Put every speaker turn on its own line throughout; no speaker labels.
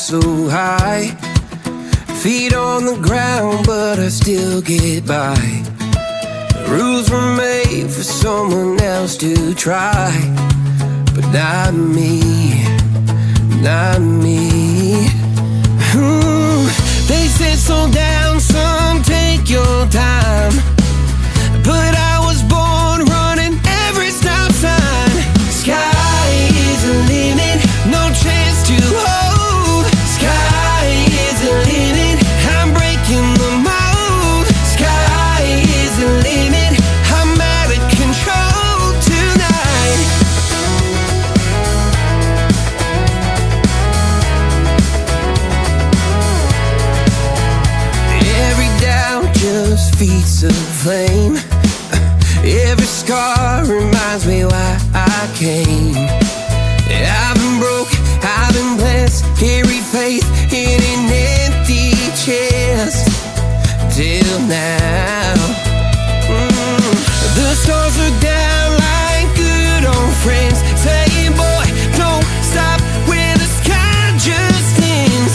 so high. Feet on the ground, but I still get by. Rules were made for someone else to try, but not me, not me. Ooh, they said slow down, son, take your time, but I was born running every stop sign. Sky is the limit, no chance to hold. Sky is the limit, I'm breaking the mold. Sky is the limit, I'm out of control tonight. Every doubt just feeds the flame. Every scar reminds me why I came. I've been broke, I've been blessed, carry faith in an empty chest till now. The stars are down like good old friends, saying, boy, don't stop where the sky just ends.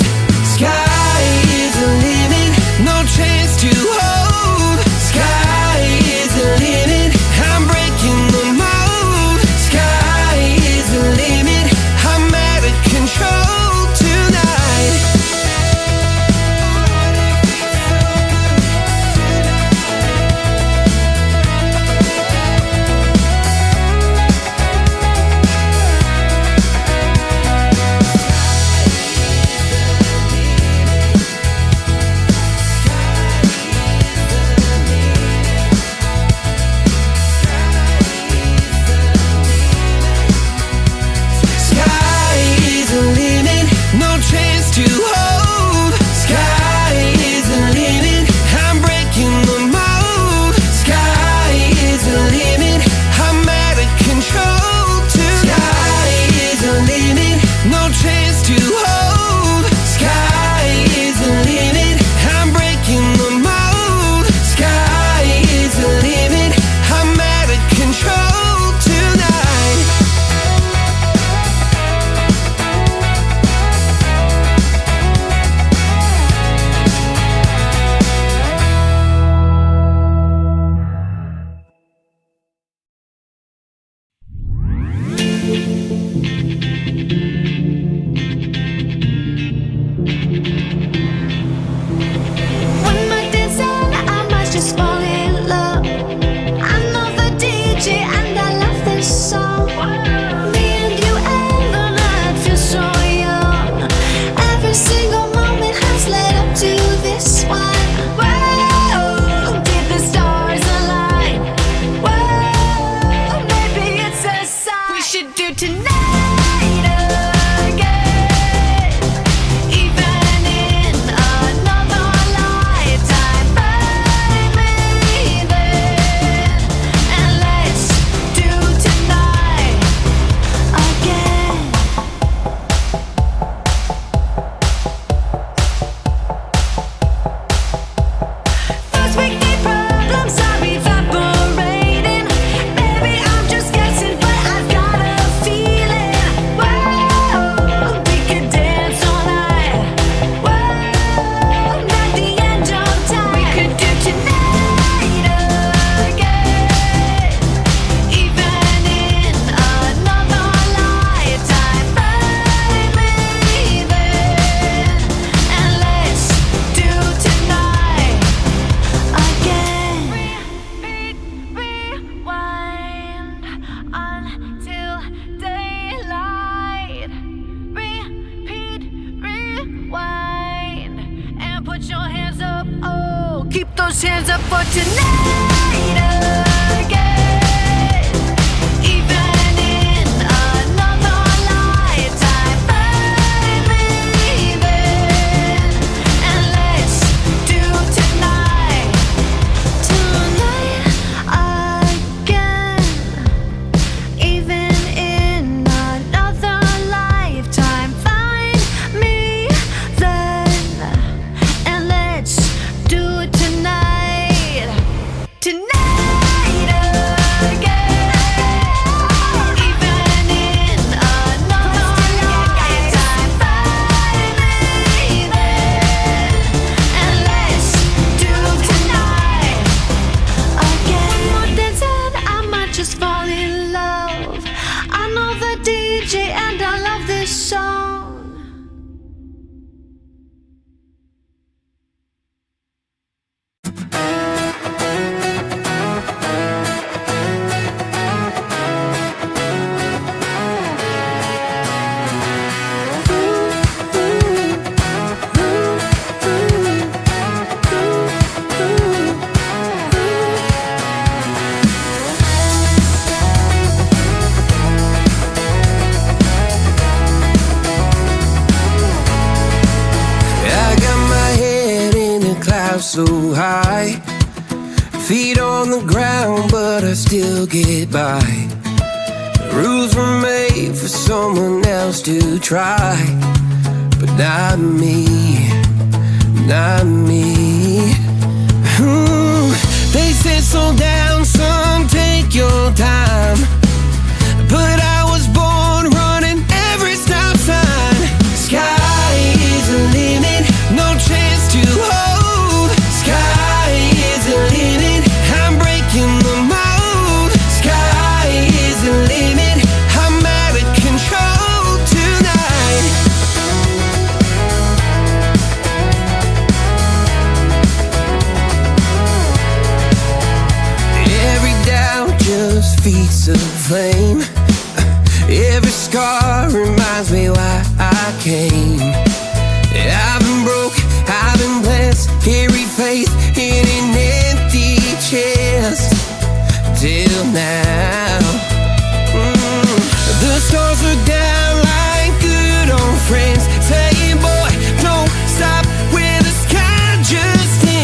Sky is the limit, no chance to hold. Sky is the limit, I'm breaking the mold. Sky is the limit, I'm out of control tonight. Sky is the limit, no chance to hold. Sky is the limit, I'm breaking the mold. Sky is the limit, I'm out of control tonight. Sky is the limit, no chance to hold. Sky is the limit, I'm breaking the mold. Sky is the limit, I'm out of control tonight.
One more dance and I might just fall in love. I know the DJ and I love this song. Me and you and the night feel so young. Every single moment has led up to this one. Whoa, did the stars align? Whoa, maybe it's a sign. We should do tonight again. Even in another lifetime, find me then, and let's do tonight again. Those weekday problems are evaporating. Baby, I'm just guessing, but I've got a feeling. Whoa, we could dance all night. Whoa, not the end of time. We could do tonight again. Even in another lifetime, find me then, and let's do tonight again. Rewind until daylight. Repeat, rewind, and put your hands up. Oh, keep those hands up for tonight again. Even in another lifetime, find me then, and let's do tonight again. Even in another lifetime, find me then, and let's do it tonight. Tonight.
so high. Feet on the ground, but I still get by. Rules were made for someone else to try, but not me, not me. Ooh, they said slow down, son, take your time, but I was born running every stop sign. Sky is the limit, no chance to hold. Sky is the limit, I'm breaking the mold. Sky is the limit, I'm out of control tonight. Every doubt just feeds the flame. Every scar reminds me why I came. I've been broke, I've been blessed, carry faith in an empty chest till now. The stars are down.